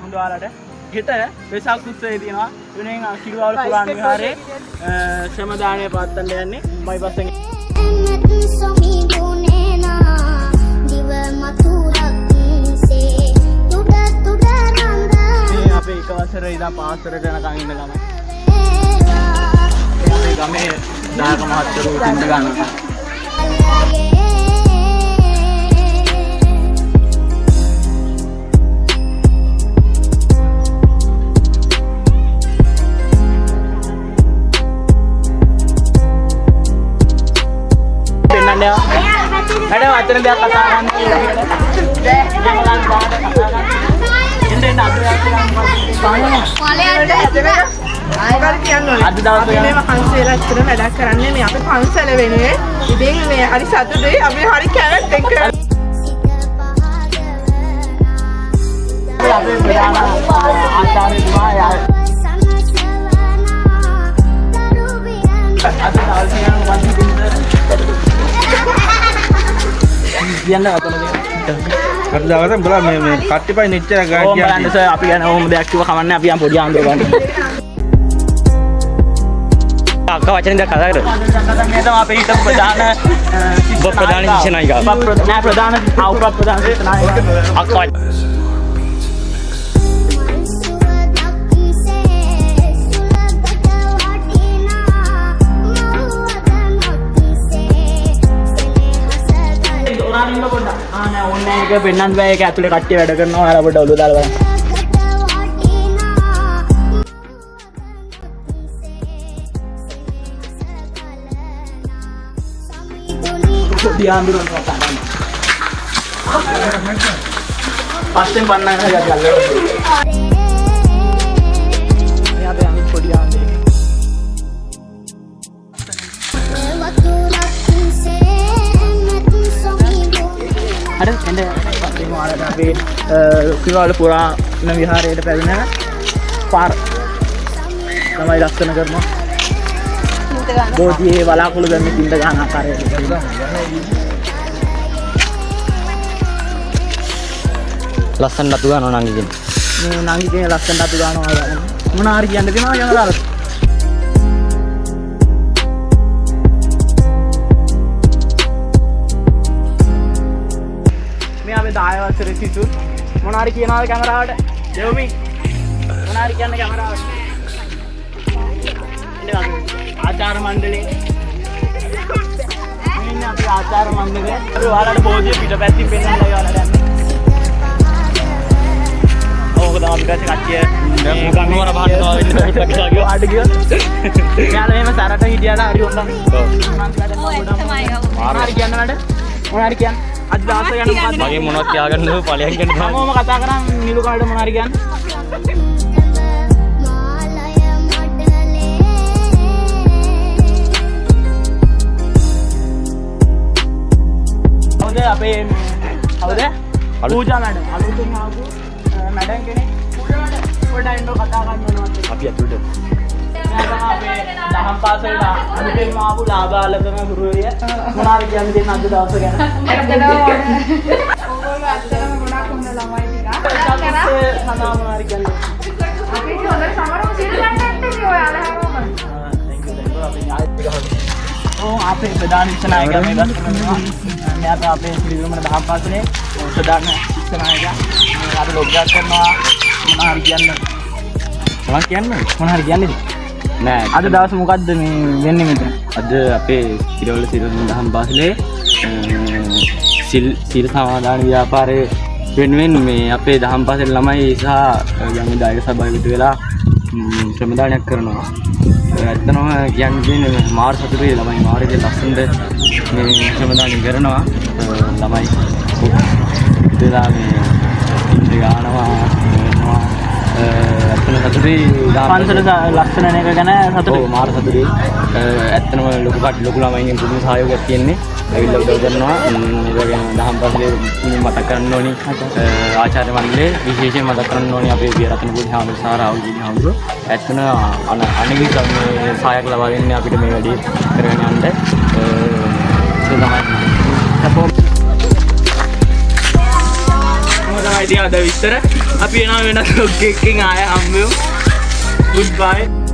මුදු වලට හෙට වෙසක් උත්සවයේ තියෙනවා වෙනෙන් කිරුවවල පුරාණ විහාරයේ ශ්‍රම දාණය පවත්වන්න යන්නේ බයිපස් එකේ අපේ එක වසරේ ඉඳන් පාසලට යනකම් ඉන්න ළමයි අපේ ගමේ දායක මහත්තයෝ තින්ද ගන්නවා ada wajar dia katakan Dianda apa namanya? Ada dalam kalau memang kati pai niche agak. Oh, mana saya api kan om dia aktif kamarnya api yang bodi ambil kan. Kau macam ni dah kata tu. Katanya tu api itu perdana. Perdana di sana juga. Nah perdana, awal perdana itu naik. Aku. online එක පෙන්නන්න බෑ ඒක ඇතුලේ කට්ටිය වැඩ කරනවා ඔයාලා පොඩ්ඩක් ඔළුව දාලා බලන්න. පොඩි ආන්දරන් කතා කරනවා. පස්සෙන් පන්නන්න හදලා ගල්ලා. එයාට අනිත් පොඩි ආන්දරේ. ada ende mau ada tapi kiwala purana විහාරයට පැමිණෙන පාර තමයි ලක්ෂණ කරනවා බෝධියේ වලාකුළු දැම්මේ තින්ද ගන්න ආකාරයට ලස්සන දතු ගන්නවා නංගි කියන්නේ මේ නංගි කියන්නේ ලස්සන දතු ගන්නවා මොන හරි කියන්න දෙනවා යනවා දායවස්තර සිසු මොනාරි කියනවාද කැමරාවට දෙවමි මොනාරි කියන්නේ කැමරාවට ඉන්නේ ආචාර මණ්ඩලේ ඉන්නේ අපි ආචාර මණ්ඩලේ අපි ඔයාලට බෝධිය පිටපැත්තෙන් පෙන්නන්න ඔයාලට යන්නේ ඕක තමයි අපි දැන් කට්ටිය ගන්නවර බහනවා ඉන්න පිටපැත්ත ගියා ආඩ ගියා යාළුවා එහෙම සරට හිටියාට හරි හොඳයි මොනාරි කියන්න වැඩ මොනාරි කියන්න අද දාස යන මොකක්ද මගේ මොනවද කියාගන්නද ඵලයන් ගැන මම කතා කරා නිලු කාලේ මොනාරි කියන්නේ හවුද අපේ හවුද පූජා මැඩම් අලුතින් ආපු මැඩම් කෙනෙක් පූජා මැඩම් පොඩ්ඩක් ඉන්න කතා කරන්න ඕනවා අපි අතුලට අපේ දහම් පාසලට අලුතෙන් ආපු ලාභාලකම ගුරුවරිය මොනාරි කියන්නේ දෙන්න අද දවස ගැන ඕගොල්ලෝ අත්තරම ගොඩක් හොඳ ළමයි ටික සනා මොනාරි කියන්නේ අපි හොඳ සමරම සිල් ගන්නත් ඔයාලා හැමෝම thank you අපි ආයෙත් අපේ ප්‍රධාන ශික්ෂණායක මේ දස්කරනවා මෙයාට අපේ ශ්‍රීවිමන දහම් පාසලේ ප්‍රධාන ශික්ෂණායක අපි ලොග්ගාට් කරනවා මොනාරි කියන්නේ මොනාරි කියන්නේ නෑ අද දවස් මොකද්ද මේ වෙන්නේ මෙතන අද අපේ කිරවල ශ්‍රීවිමන දහම් පාසලේ සිල් සමාදාන ව්‍යාපාරයේ වෙනුවෙන් මේ අපේ දහම් පාසලේ ළමයි සහ ගම්මේ දායක සභාවට වෙලා ශ්‍රම දානයක් කරනවා ඇත්තම කියන්නේ මාර සතුටුයි ළමයි මාරේ ලස්සනට මේ ශ්‍රම දානය කරනවා ළමයි දෙලා මේ ඉන්ද්‍ර ගානවා ඇත්තම සතුටුයි පන්සල ලස්සන එක ගැන සතුටුයි මාර සතුටුයි ඇත්තම ලොකු ළමයින්ගෙන් පුදුම සහයෝගයක් තියෙන්නේ ඇවිල්ලා උදව් කරනවා ඒ වගේම දහම් පාසලේ මතක් කරන්න ඕනි ආචාර්ය මණ්ඩලයේ විශේෂයෙන් මතක් කරන්න ඕනි අපේ විරතන පොඩි හාමුදුරුවෝ සහ රාහුල් ජී හාමුදුරුවෝ ඇත්තම අනිවිත මේ සහායක් ලබා දෙන්නේ අපිට මේ වැඩේ කරගෙන යන්න ඒක තමයි අපෝ මොකද ඉතින් අද විස්තර අපි එනවා වෙනත් vlog එකකින් ආය හම්බෙමු. Goodbye.